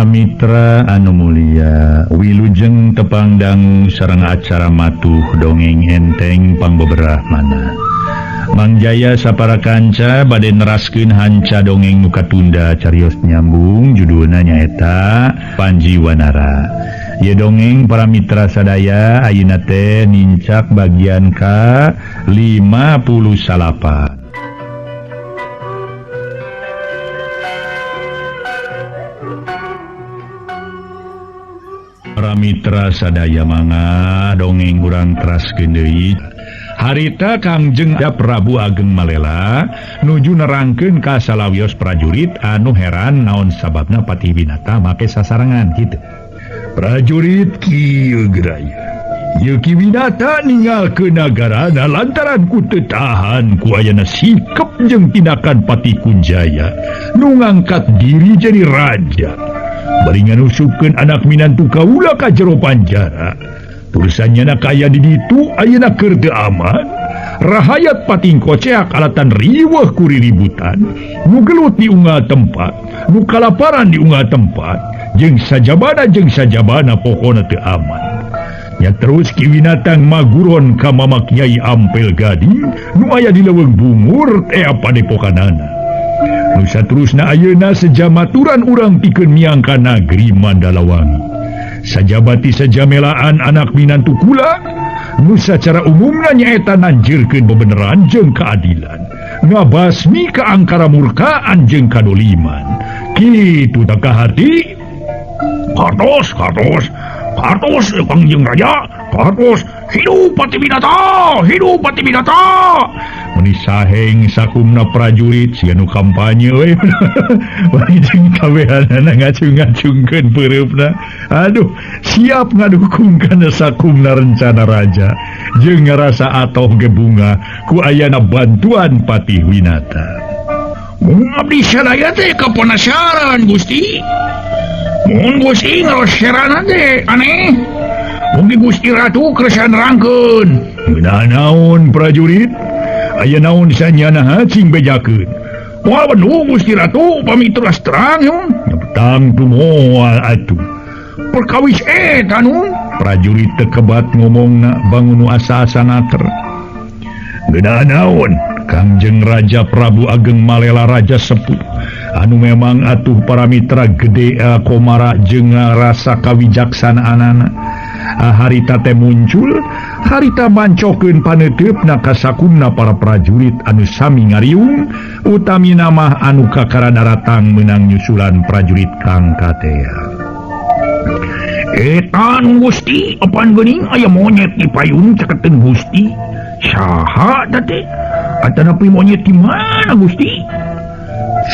Mitra Anu Mulia Wilujeng tepangdang sareng acara matuh dongeng enteng pangbeberah mana Mangjaya sapara kanca bade neraskeun hanca dongeng nuka tunda carios nyambung judulna nyaeta Panji Wanara. Ye dongeng para mitra sadaya ayeuna teh nincak bagian ka 58. Para mitra sadaya manga dongeng urang teraskeun deui. Harita Kangjeng Prabu Ageng Malela nuju nerangkeun ka salawios prajurit anu heran naon sababna Patih Winata make sasarangan kitu. Prajurit kieu geraya. Ye Ki Winata ninggalkeun nagarana lantaran ku teu tahan ku ayana sikep jeung tindakan Patih Kunjaya nu ngangkat diri jadi raja. Bari nganusupkeun anak minantu kaula ka jero panjara. Tulisannya kaya di ditu ayeuna keur teu aman. Rahayat pating koceak alatan riweuh ku riributan. Nu gelut di unggal tempat, nu kalaparan di unggal tempat, jeung sajabana pokona teu aman. Nya terus Ki Winata maguron ka Mama Kyai Ampel Gading nu aya di leuweung bungur teh padepokanana. Nu saterusna ayeuna sejamaturan urang pikeun miang ka nagri Mandalawangi. Sajabati sajamelaan anak minantu kula nu sacara umumna nyaeta nanjirkeun bebeneran jeung keadilan, ngabasmi kaangkara murkaan jeung kadoliman. Kitu tak kahati. Kartos Kangjeng Raja, kartos hidup Patih Winata, hidup Patih Winata. Meni saheng sakumna prajurit sia nu kampanye we. Bari jeung kawehanana ngacung-ngacungkeun peureupna. Aduh, siap ngadukung kana sakumna rencana raja jeung ngarasa atoh ge bunga ku ayana bantuan Patih Winata. Mun abdi sadaya teh kapenasaran Gusti. Mun Gusti ngaroseran teh aneh. Mugi Gusti Ratu kersan nerangkeun. Geuna naon prajurit? Aya naon sanyana cing bejakeun. Moal bener Gusti Ratu pami terus terang yun. Betang tu moal atuh. Perkawis eta nun. Prajurit tekebat ngomongna bangun asa-asa nater. Geuna naon? Kangjeng Raja Prabu Ageng Malela Raja Sepuh anu memang atuh para mitra gede komara jeung rasa kawijaksanaanana. Harita teh muncul, harita mancokeun paneteupna ka sakumna para prajurit anu sami ngariung, utami nama anu kakarana datang meunang nyusulan prajurit Kang Katea. Eta nu Gusti, apan geuning aya monyet di payun caketeun Gusti. Saha da teh? Atana pi monyet di mana Gusti?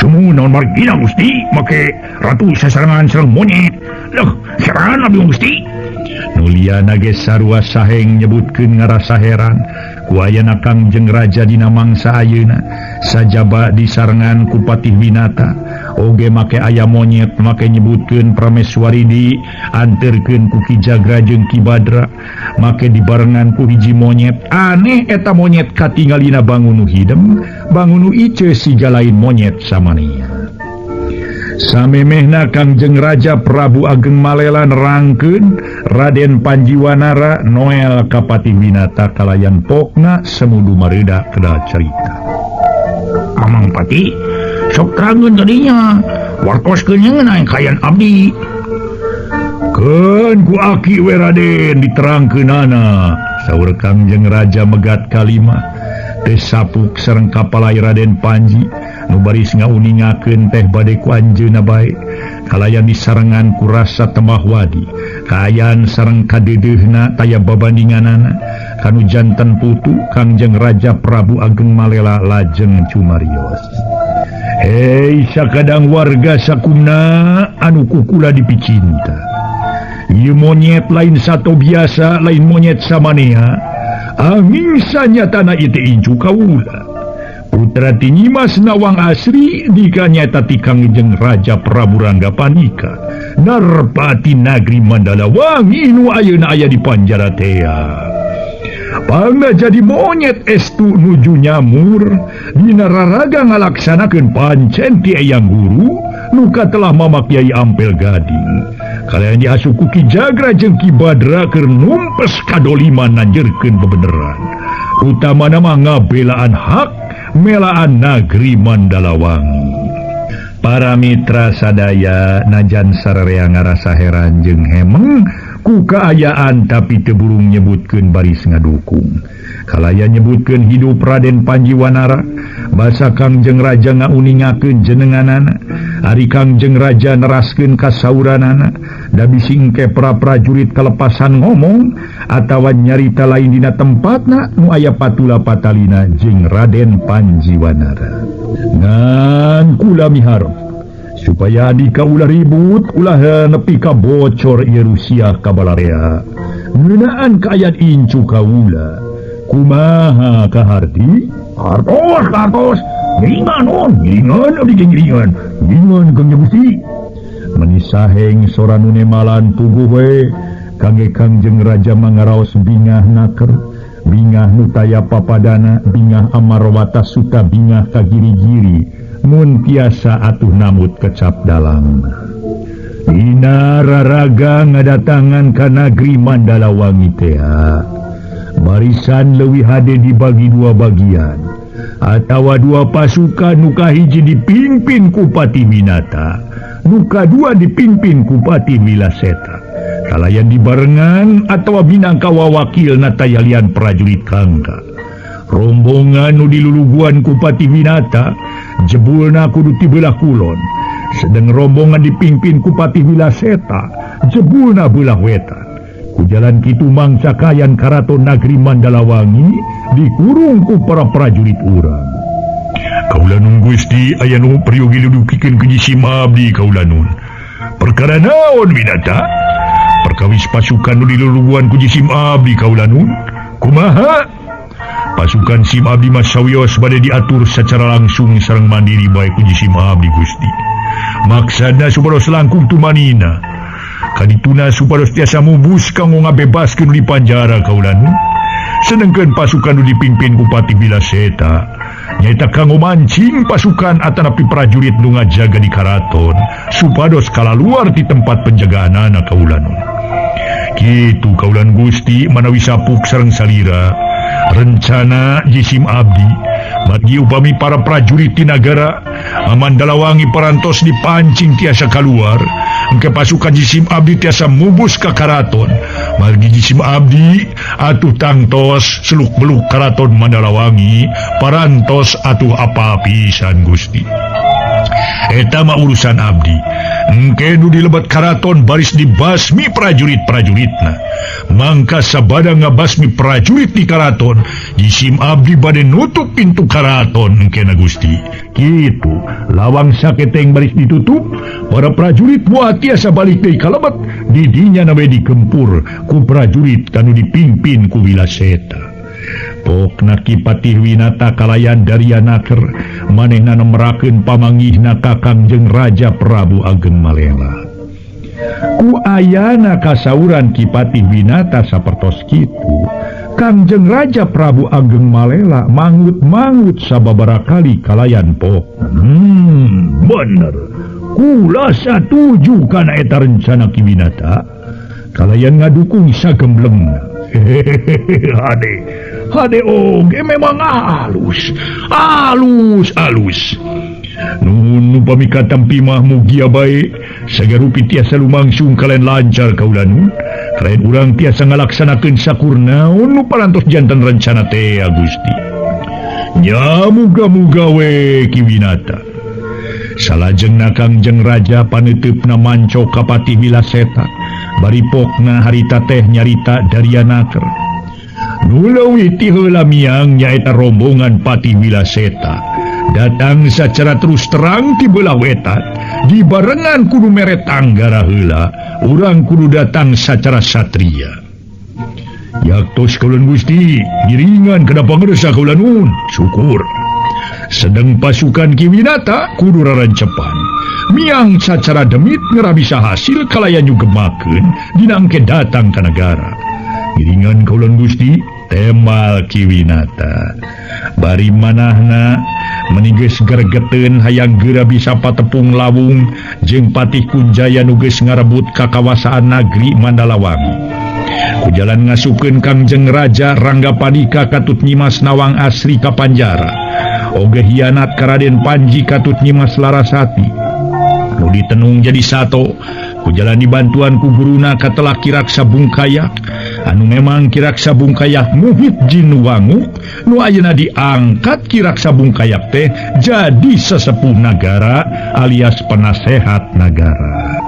Semua naon margina Gusti, make ratu sasarangan sareng monyet. Loh, sarangan abi Gusti. Nuliana ge sarua saheng nyebutkeun ngarasa heran ku ayana Kangjeng Raja dina mangsa ayeuna sajaba disarengan ku Patih Winata oge make aya monyet make nyebutkeun Prameswaridi anterkeun ku Ki Jagra jeung Ki Badra make dibarengan ku hiji monyet aneh eta monyet katinggalina bangun nu hidem bangun nu ieu siga lain monyet samania. Samemehna Kangjeng Raja Prabu Ageng Malela nerangkeun Raden Panji Wanara Noel ka Patih Winata kalayan pokna semudu mareuda kedah cerita. Amang Patih, sok terangkeun tadinya, wartoskeun ngeunah kayan abdi. Keun ku aki we Raden diterangkeunana, saur Kangjeng Raja megat kalima. Teh sapuk sareng kapalai Raden Panji nu baris ngauningakeun teh bade ku anjeunna bae kalayan disarengan ku rasa tembah wadi kaayaan sareng kadedeuna taya babandinganana kanu janten putu Kangjeng Raja Prabu Ageng Malela lajeng cumarios. Hei sakadang warga sakumna anu kukula dipicinta, ieu monyet lain sato biasa lain monyet samanea angin sanyatana ite incu kaula. Putra Tinyimas Nawang Asri dikanyata ti Kangjeng Raja Prabu Ranggapanika narpati nagri Mandalawangi nu ayeuna aya di panjara tea. Pangna jadi monyet estu nuju nyamur dina raraga ngalaksanakeun pancen ti eyang guru nuka telah Mama Kyai Ampel Gading kalian diasuku Ki Jagra jeung Ki Badra keur numpes kadoliman nanjerkeun bebeneran utama nama ngabelaan hak melaan Nagri Mandalawangi. Para mitra sadaya najan sarerea ngarasa heran jeung hemeng ku kaayaan tapi teu burung nyebutkeun baris ngadukung. Kalaya nyebutkeun hidup Raden Panjiwanara, basa Kangjeng Raja ngauningakeun jenenganana, ari Kangjeng Raja neraskeun kasauranana, da bisi engke pra-prajurit kalepasan ngomong atawa nyarita lain dina tempatna nu aya patula patalina jeung Raden Panjiwanara. Ngan kula miharep supaya adika ulah ribut ulah nepi ka bocor ieu Rusia ka Balarea ngeunaan ka ayat incu kaula kumaha kaharti hartos ngiringan abdi ngiringan Kang Gusti menisaheng soran nunemalan puguh we kangge Kangjeng Raja mangaraos bingah naker bingah nutaya papadana bingah amarwata suta bingah kagiri-giri mun tiasa atuh namut kecap dalang dina raraga ngadatangan ka Nagri Mandalawangi teh barisan leuwih hade dibagi dua bagian atawa dua pasukan nuka hiji dipimpin ku Pati Winata nuka dua dipimpin ku Pati Wilaseta kalayan dibarengan atawa binangka wawakil natayalian prajurit Kangka rombongan nu diluluguan ku Pati Winata jebulna kudu ti belah kulon sedang rombongan dipimpin ku Pati Wilaseta jebulna belah wetan ku jalan kitu mangsa kayan karaton Nagri Mandalawangi dikurung ku para prajurit urang kaula nun Gusti aya nu priyogi ludukikeun ke jisim abdi kaula nun perkara naon Winata perkawis pasukan nu diluluguan ku jisim abdi kaula nun kumaha pasukan sim abdi mas sawios bade diatur secara langsung sareng mandiri bae ku jisim abdi Gusti maksana supados langkung tumanina kadituna supados tiasa mubus kanggo ngabebaskeun di panjara kaula nun sedengkeun pasukan nu dipimpin ku Pati Wilaseta nyaita kanggo mancing pasukan atanapi prajurit nu ngajaga di karaton supados kalaluar di tempat penjagaanana kaula nun kitu kaulan Gusti manawi sapuk sareng salira rencana jisim abdi bagi upami para prajurit di nagara Mandalawangi parantos dipancing tiasa keluar engke pasukan jisim abdi tiasa mubus ke karaton margi jisim abdi atuh tangtos seluk beluk karaton Mandalawangi parantos atuh apa pisan Gusti eta mah urusan abdi engke nu dilebat karaton baris dibasmi prajurit-prajuritna mangka sabada ngabasmi prajurit di karaton jisim abdi bade nutup pintu karaton engke na Gusti kitu lawang saketeng baris ditutup para prajurit buat tiasa balik deui kalebat didinya nawe digempur ku prajurit kanu dipimpin ku Wilaseta pokna Ki Pati Winata kalayan Daryanaker manehna nemerakeun pamanggihna ka Kangjeng Raja Prabu Ageng Malela ku ayana kasauran Ki Pati Winata sapertos kitu Kangjeng Raja Prabu Ageng Malela mangut-mangut sababaraha kali kalayan pok bener kula satuju kana eta rencana Ki Winata kalayan ngadukung sagemblengna hade oge memang alus nun pamika tampi mah mugia bae sagarupi tiasa lumangsung kalian lancar kaulan kalian urang tiasa ngalaksanakeun sakurnaon nu parantos janten rencana teh Gusti nya muga-muga we Ki Winata salajengna Kangjeng Raja paneteupna manco ka Pati Wilaseta baripokna harita teh nyarita Daryanaker nuleuwih ti heula miang nyaeta rombongan Pati Wilaseta datang secara terus terang ti belah wetan dibarengan kudu mere tanggara heula urang kudu datang secara satria yaktos kaulan Gusti giringan kenapa ngerasa kaulan nun syukur sedang pasukan Ki Winata kudu rarancepan miang secara demit ngerabisa hasil kalayan nyugemakeun dina engke datang ka negara giringan kaulan Gusti temal Ki Winata bari manahna Meniges gergeten hayang gera bisa patepung lawung jeung Patih Kunjaya nuges ngarebut kakawasaan negeri Mandalawangi. Ku jalan ngasukeun Kangjeng Raja Rangga Padika katut nyimas nawang asri ka Panjara. Oge hianat ka Raden Panji katut nyimas Larasati. Nu ditenung jadi sato. Ku jalan dibantuan ku guruna katelah Kiraksa Bungkayak anu memang Kiraksa Bungkayak muhit jin wangu nu ayeuna diangkat Kiraksa Bungkayak teh jadi sesepuh nagara alias penasehat nagara.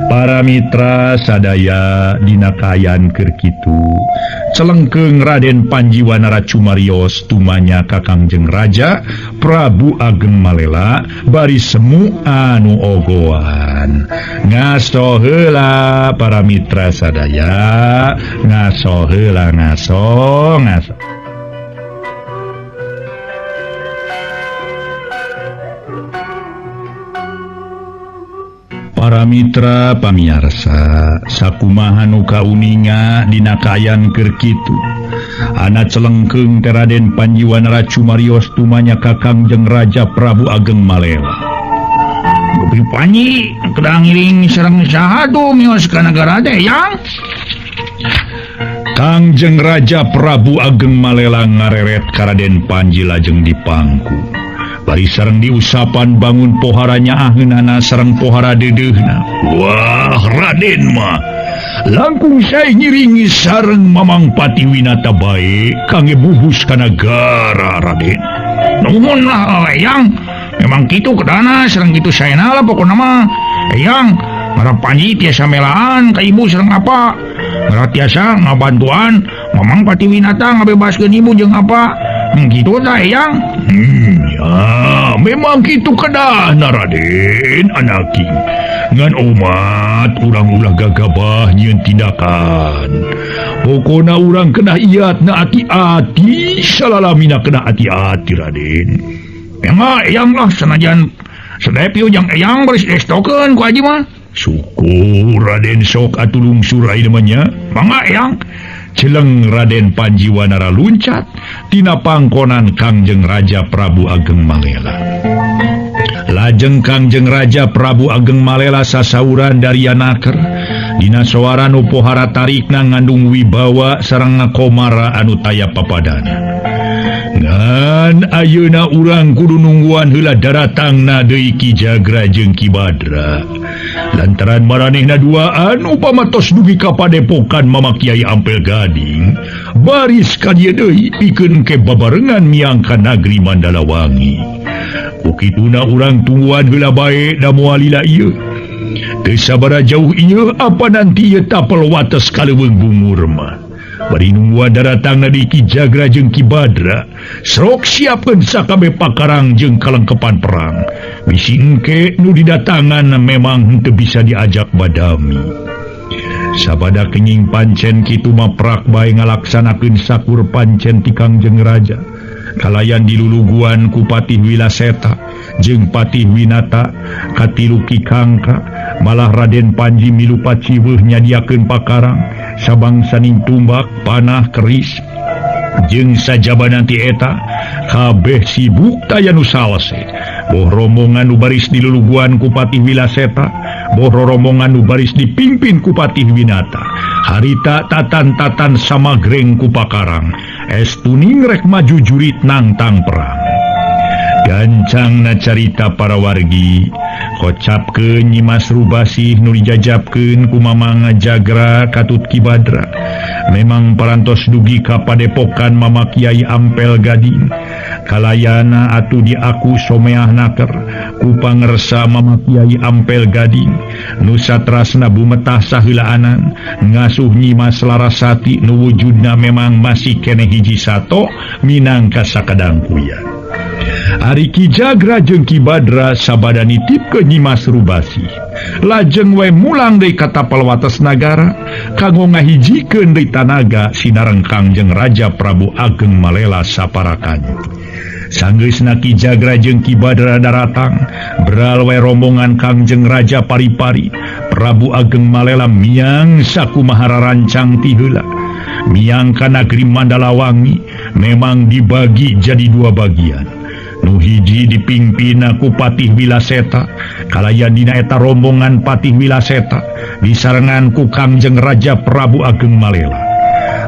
Para mitra sadaya dina kayan keur kitu celengkeung Raden Panji Wanara Cumarios tumanya ka Kangjeng Raja Prabu Ageng Malela bari semu anu ogoan. Ngaso heula para mitra sadaya, ngaso heula ngaso. Para mitra pamiarsa, sakumaha nu kauninga dina kayan keur kitu. Ana celengkeung teh Raden Panji Wanara Cumarios tumanya ka Kangjeng Raja Prabu Ageng Malela. Gupi Panji kedah ngiring sareng saha tuh mios ka nagara teh yang? Kangjeng Raja Prabu Ageng Malela ngareret ka Raden Panji lajeng dipangku. Bari sareng diusapan bangun poharanya aheunana sareng pohara dedeuna. Wah, Raden mah langkung sae ngiringi sareng Mamang Patiwinata bae kangge buhus ka nagara Raden. Nuhun lah Eyang, memang kitu kedana sareng kitu saena lah pokona mah. Eyang, ngarep Panji tiasa melaan ka ibu sareng apa? Ngarep tiasa ngabantuan Mamang Patiwinata ngabebaskeun ibu jeung apa? Gitu tah Eyang. Ya, memang gitu kadana Raden anaking. Ngan umat urang ulah gagabah nyieun tindakan. Pokona urang kena iatna hati-hati, salalamina kena hati-hati Raden. Emang Eyang lah sanajan sadepi ujang Eyang beris estokeun ku aji mah. Syukur Raden sok atulung surai namanya. Mangga Eyang. Celeng Raden Panji Wanara luncat tina pangkonan Kangjeng Raja Prabu Ageng Malela. Lajeng Kangjeng Raja Prabu Ageng Malela sasauran dari anaker dina soara nu pohara tarikna ngandung wibawa sareng ngakomara anu taya papadana. Ngan ayeuna urang kudu nungguan heula daratangna deui Ki Jagra jeung Ki Badra. Lantaran maranehna duaan upama tos dugi ka padepokan Mama Kiai Ampel Gading, baris ka dieu deui pikeun ke babarengan miangka negeri Mandalawangi. Ukituna urang tungguan heula bae da moal lila ieu. Teu sabaraha jauh ieu apa nanti ieu tapel wates kaleuweung bungur mah. Bari nungguan daratangna di Ki Jagra jeung Ki Badra, sok siapkeun sakabe pakarang jeung kalengkepan perang. Bisi engke nu didatangan memang henteu bisa diajak badami. Sabada kenging pancen kitu mah prak bae ngalaksanakeun sakur pancen ti Kangjeng Raja. Kalayan diluluguan ku Patih Wilaseta jeung Patih Winata katilu Ki Kangka, malah Raden Panji milu paciweuh nyadiakeun pakarang sabangsaning tumbak, panah, keris jeung sajabana ti eta kabeh sibuk taya nu salese. Boh rombongan nu baris diluluguan ku Patih Wilaseta, boh rombongan nu baris dipimpin ku Patih Winata. Harita tatan-tatan samagreng ku pakarang, estuning rek maju jurit nangtang perang. Gancangna carita para wargi, kocapkeun Nyimas Rubasih nu dijajabkeun ku Mamang Jagra katut Ki Badra. Memang parantos dugi ka padepokan Mama Kiai Ampel Gading. Kalayana atuh diaku someah naker ku pangersa Mama Kiai Ampel Gading. Nu satrasna bumetah saheulaanan ngasuh Nyimas Larasati nu wujudna memang masih keneh hiji sato minangka sakadang kuyan. Ari Ki Jagra jeung Ki Badra sabada nitip ke Nyimas Rubasih. Lajeng we mulang deui ka tapal wates nagara kanggo ngahijikeun deui tanaga sinareng Kangjeng Raja Prabu Ageng Malela saparakan. Sanggeusna Ki Jagra jeung Ki Badra daratang, beral we rombongan Kangjeng Raja Paripari, Prabu Ageng Malela miang sakumaha rarancang ti heula. Miang ka negeri Mandalawangi memang dibagi jadi dua bagian. Nuhiji dipimpin aku Patih Wilaseta kalayan dinaeta rombongan Patih Wilaseta disarenganku Kangjeng Raja Prabu Ageng Malela.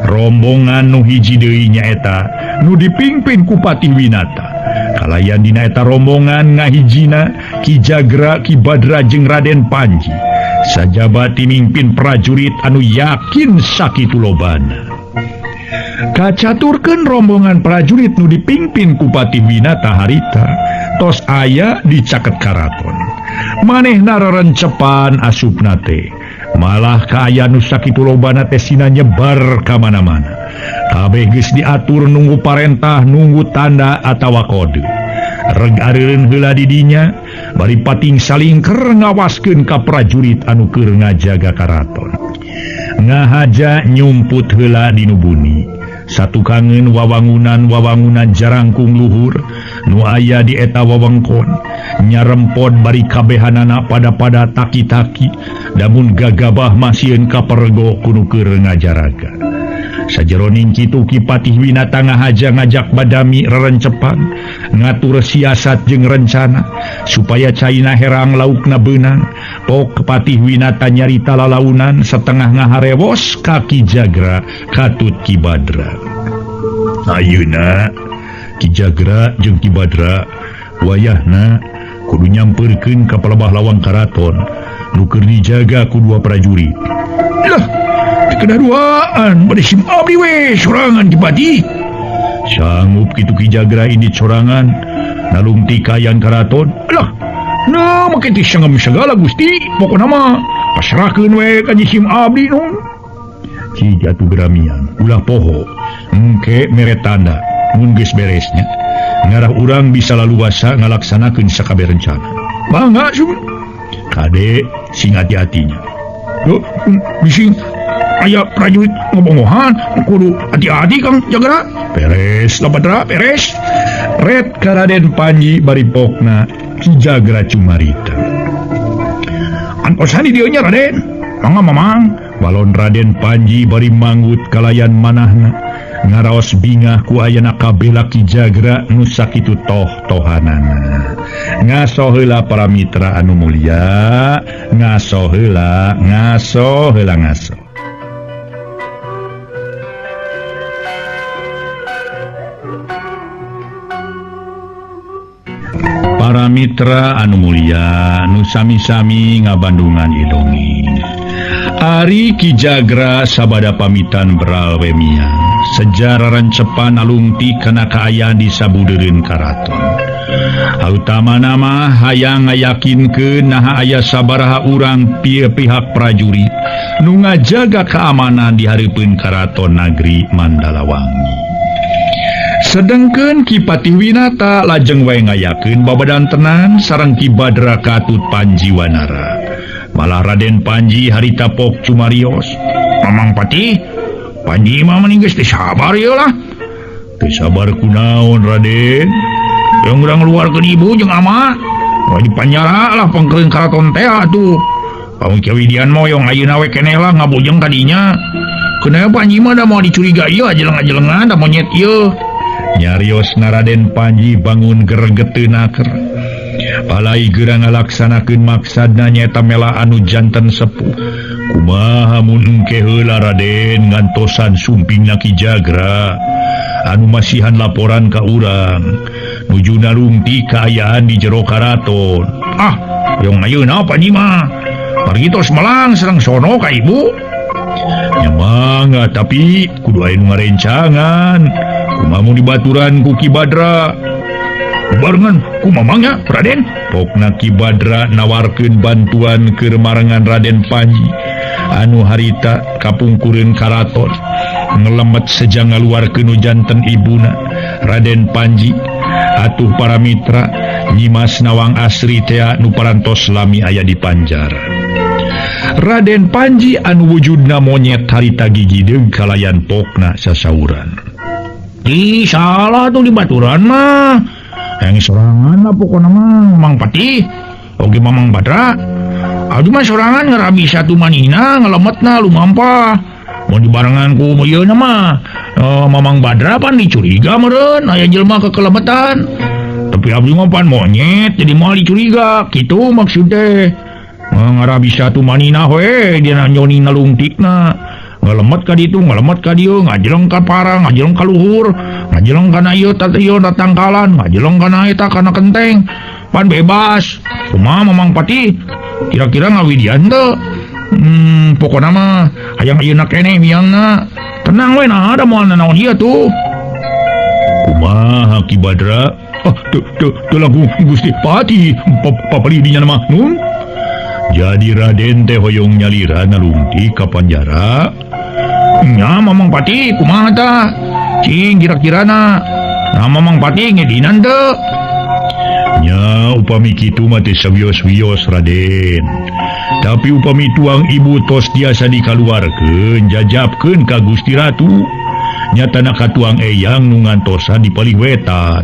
Rombongan nuhiji deui nyaeta nu dipimpin ku Patih Winata kalayan dinaeta rombongan ngahijina Ki Jagra, Ki Badra jeung Raden Panji sajabat mimpin prajurit anu yakin sakitu lobana. Kacaturkeun rombongan prajurit nu dipimpin ku Patih Winata harita tos aya di caket karaton. Manehna rerencepan asupna teh malah kaaya nu sakitu lobana teh sina nyebar ka mana-mana. Kabeh geus diatur nunggu parentah, nunggu tanda atawa kode. Reg areureun heula di dinya bari pating salingker ngawaskeun ka prajurit anu keur ngajaga karaton. Ngahaja nyumput heula di nubuni. Satu kangen wawangunan jarangkung luhur nu aya di eta wewengkon nyarempod bari kabehanana pada taki-taki namun gagabah masieun kapergo kudu keur ngajaraga. Sajeroning kitu Ki Patih Winata ngahaja ngajak badami rerencepan ngatur siasat jeung rencana supaya caina herang laukna beunang. Pok Patih Winata nyarita lalaunan setengah ngaharewos ka Ki Jagra katut Ki Badra. Ayeuna Ki Jagra jeung Ki Badra wayahna kudu nyamperkeun ka palebah lawang karaton nu keur dijaga ku dua prajurit. Lah kedaduaan bade sim abdi we sorangan Ki Patih. Sanggup kitu Ki Jagra ini sorangan nalung ti kayan karaton. Lah nah make ti sanggam segala Gusti pokona mah pasrahkeun we ka sim abdi nu. Ki Jatu Gramian ulah poho engke mere tanda mun geus beresnya ngarah urang bisa laluasa ngalaksanakeun sakabeh rencana. Bangga sun kade sing hati-hatinya. Yo bising aya prajurit ngobongohan kudu hati-hati Kang Jagra. Beres lah Badra beres. Red ka Raden Panji bari pokna Ki Jagra cumarita. Antosan di dieu nya Raden. Mangga mamang. Balon Raden Panji bari manggut kalayan manahna ngaraos bingah ku ayana kabela Ki Jagra nu sakitu toh-tohanana. Ngaso heula para mitra anu mulia, ngaso heula. Para mitra anu mulia nu sami-sami ngabandungan idonging. Ari Ki Jagra sabada pamitan beral wemian sejarah rencepan alungti kana kaayaan di sabudeureun karaton. Utama nama hayang ngayakinkeun naha aya sabaraha urang pihak prajurit nu ngajaga keamanan di hareupeun karaton nagri Mandalawangi. Sedengkeun Ki Patih Winata lajeng wae ngayakeun babadan tenan sareng Ki Badra katut Panjiwanara. Malah Raden Panji harita pok cumarios. Mamang Patih, Panji mah mending geus teu sabar ieu lah. Teu sabar kunaon Raden? Yang urang ngeluarkeun ibu jeung ama. Wah dipanjara lah pangkeun karaton teh atuh. Pamun Kawidian moyong ayeuna we keneh lah ngabujeng kadinya. Kenapa Panji mah da mau dicurigai ieu ajeleng-ajelengan da monyet ieu. Nyariosna Raden Panji bangun geregeteunaker. Palai geura ngalaksanakeun maksadna nyaeta mela anu janten sepuh. Kumaha mun engke heula Raden ngantosan sumpingna Ki Jagra anu masihan laporan ka urang nuju narungti kaayaan di jero karaton. Ah, yang ayeuna Panji mah pargitos melang sareng sono ka ibu. Nya mangga tapi kudu aya nu ngarencangan. Kumaha mun dibaturan ku Ki Badra? Barengan ku mamangnya Raden. Pokna Ki Badra nawarkeun bantuan keur marengan Raden Panji anu harita kapungkureun karaton ngelemet sejang ngaluarkeun janten ibuna Raden Panji. Atuh para mitra nyimas nawang asri teh nu parantos lami aya di panjara. Raden Panji anu wujudna monyet harita gigideung kalayan pokna sasauran. Ih salah tuh di baturan mah. Yang sorangan lah pokoknya mah Mang Patih oge Mamang Badra. Aduh mah sorangan ngarabi satu manina ngelemetna lumampah. Mau dibarengan ku yeuna mah Mamang Badra pan dicuriga meureun aya jelema kekelemetan. Tapi abdi ngopan monyet jadi mau dicuriga gitu maksudnya. Ngara bisa tuh manina we dia nyoni nalungtikna. Ngalemet ka ditu, ngalemet ka dieu, ngajeleng ka parang, ngajeleng ka luhur, ngajeleng kana ieu tatieu datangkalan, ngajeleng kana eta kana kenteng. Pan bebas. Kumaha Mamang Pati? Kira-kira ngawidian teu? Pokona mah hayang ayeuna keneh miangna. Tenang we nah ada moal naon ieu tuh. Kumaha Ki Badra? Tuh lagu Gusti Pati papali dinya mah nun. Jadi Raden teh hoyong nyalira nalungti ka panjara. Nya Mamang Pati kumaha tah? Cing kira-kirana Mamang Pati ngedinan teu? Nya upami kitu mah teh sawios-wios Raden. Tapi upami tuang ibu tos tiasa dikaluarkeun jajabkeun ka Gusti Ratu. Nyatana katuang eyang nu ngantosan di palih wetan.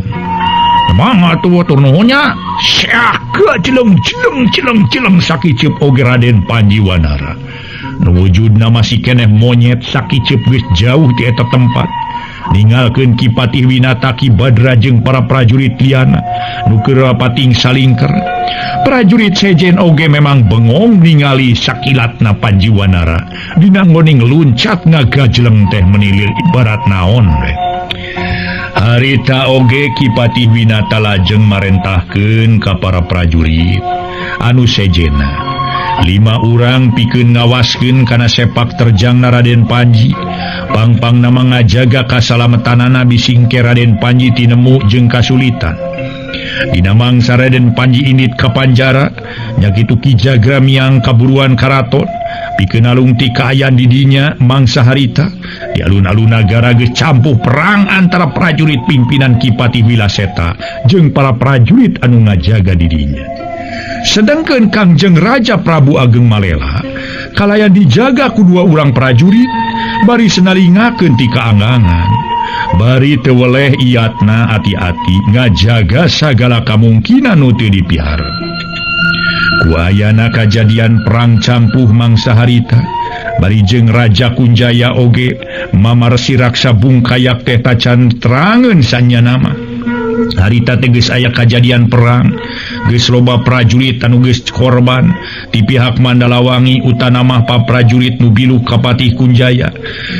Emang atuh atur nuhunnya? Syak cileng sakiceup oge Raden Panjiwanara. Nu wujudna masih keneh monyet sakiceup geus jauh ti eta tempat. Ninggalkeun Ki Patih Winata, Ki Badra jeung para prajurit liana nu keur pating salingker. Prajurit sejen oge memang bengong ningali sakilatna Panjiwanara dina ngoning luncat ngagajleng teh menilir ibarat naon we. Harita oge Ki Patih Winata lajeng marentahkeun ka para prajurit anu sejena. 5 urang pikeun ngawaskeun kana sepak terjangna Raden Panji. Pangpang nama ngajaga kasalametanana bisingke Raden Panji tinemu jeung kasulitan. Dina mangsa Raden Panji indit ka panjara, nya kitu Ki Jagra miang kaburuan karaton. Pikeun alungti kaayan di dinya mangsa harita. Di alun-alun nagara geus campuh perang antara prajurit pimpinan Ki Patih Wilaseta jeung para prajurit anu ngajaga di dinya. Sedangkan Kangjeng Raja Prabu Ageng Malela kalayan dijaga ku 2 urang prajurit bari senalingakeun ti kaanggangan. Bari teu weleh iatna ati-ati ngajaga sagala kamungkinan nu teu dipihara. Ku ayana kajadian perang campuh mangsa harita bari jeung Raja Kunjaya oge mamarsi raksa bungkayak teh tacan terangeun sanyana mah. Harita teh geus aya kajadian perang, geus loba prajurit anu geus korban ti pihak Mandalawangi utanamah pa prajurit nu bilu ka Patih Kunjaya.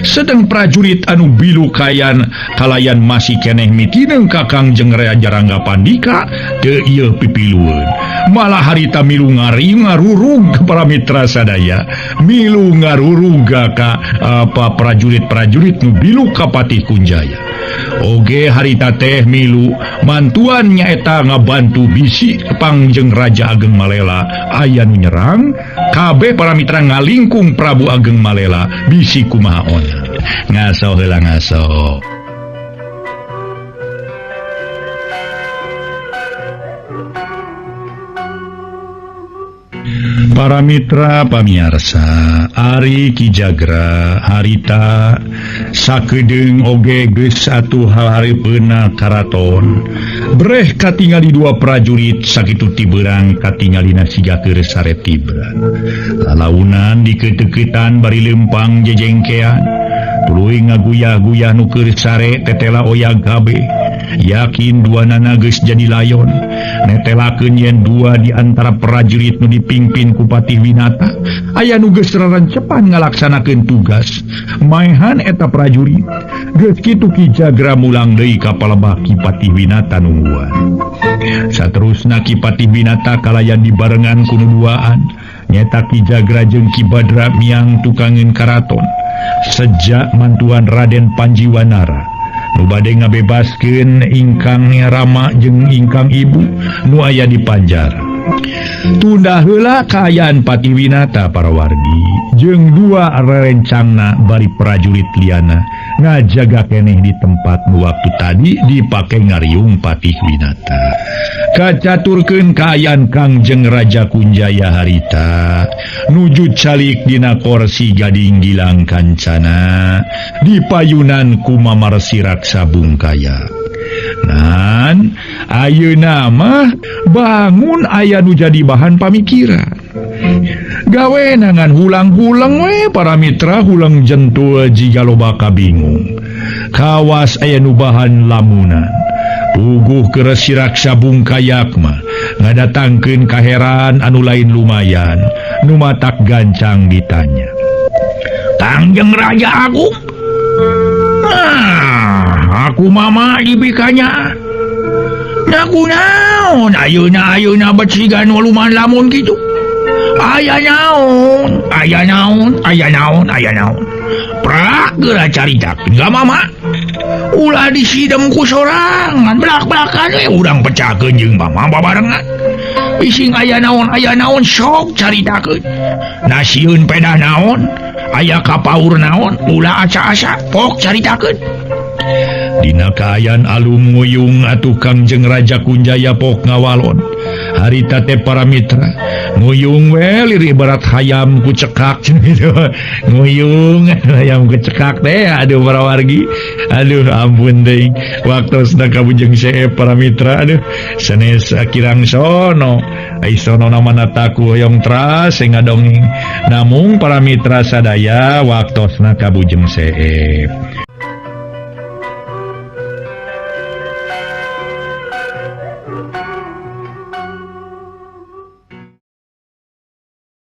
Sedeng prajurit anu bilu kayan kalayan masih keneh mitineung ka Kangjeng Raja Rangga Pandika teu ieu pipilueun. Malah harita milu ngarurug para mitra sadaya, milu ngarurug ka prajurit-prajurit nu bilu ka Patih Kunjaya. Oge harita teh milu mantuan nyaeta ngabantu bisi Pangjeng Raja Ageng Malela aya nu nyerang, kabeh para mitra ngalingkung Prabu Ageng Malela bisi kumaha ona. Ngaso heula ngaso. Para mitra pamiarsa, ari Ki Jagra harita sakedeung oge geus atuh hareupeuna karaton. Breh katingali 2 prajurit sakitu ti beurang katingalina siga keur sare tibran. Lalaunan dikeut-keutan bari lempang jejengkean. Tuluy ngaguyah-guyah nu keur sare tetela oyag kabeh. Yakin 2 nana geus jadi layon. Netelakeun yen 2 di antara prajurit nu dipimpin ku Patih Winata aya nu geus rarancepan ngalaksanakeun tugas. Maehan eta prajurit geus kitu Ki Jagra mulang deui ka palebah Ki Patih Winata nungguan. Saterusna Ki Patih Winata kalayan dibarengan ku nu duaan nyata Ki Jagra jeung Ki Badra miang tukangeun karaton sejak mantuan Raden Panjiwanara nu bade ngabebaskeun ingkang Rama jeung ingkang Ibu nu aya di panjara. Tunda heula kaayaan Patih Winata para wargi jeung 2 rerencangna bari prajurit liana ngajaga keneh di tempat nu waktu tadi dipake ngariung Patih Winata. Kacaturkeun kaayaan Kangjeng Raja Kunjaya harita nuju calik dina korsi gading gilang kancana dipayunan ku mamarsi raksa bungkaya. Nan ayeuna mah bangun aya nu jadi bahan pamikiran. Gawe nangan hulang-hulang we para mitra hulang jentul jiga loba kabingung. Kawas aya nu bahan lamunan. puguh ke siraksa bungkayakma ngadatangkeun kaheran anu lain lumayan nu matak gancang ditanya. Kangjeng Raja Agung, aku mama dibikanya naku naon ayeuna becigan waluman lamun gitu. Aya naon prak geura caritak enggak mama ulah disidem ku sorangan belak-belakan urang pecahkeun jeung mama babarengan bising aya naon sok caritakeun nasieun pedah naon aya kapaur naon ulah asa-asa pok caritakeun. Dina kaayaan alum nguyung atuh Kangjeng Raja Kunjaya pok ngawalon harita teh para mitra nguyung we lir ibarat hayam ku cekak nguyung hayam ku cekak teh aduh para wargi aduh ampun deui waktosna kabujeng Syekh para mitra aduh sanes kirang sono ai sono namana taku hoyong tras sing ngadongeng namung para mitra sadaya waktosna kabujeng Syekh.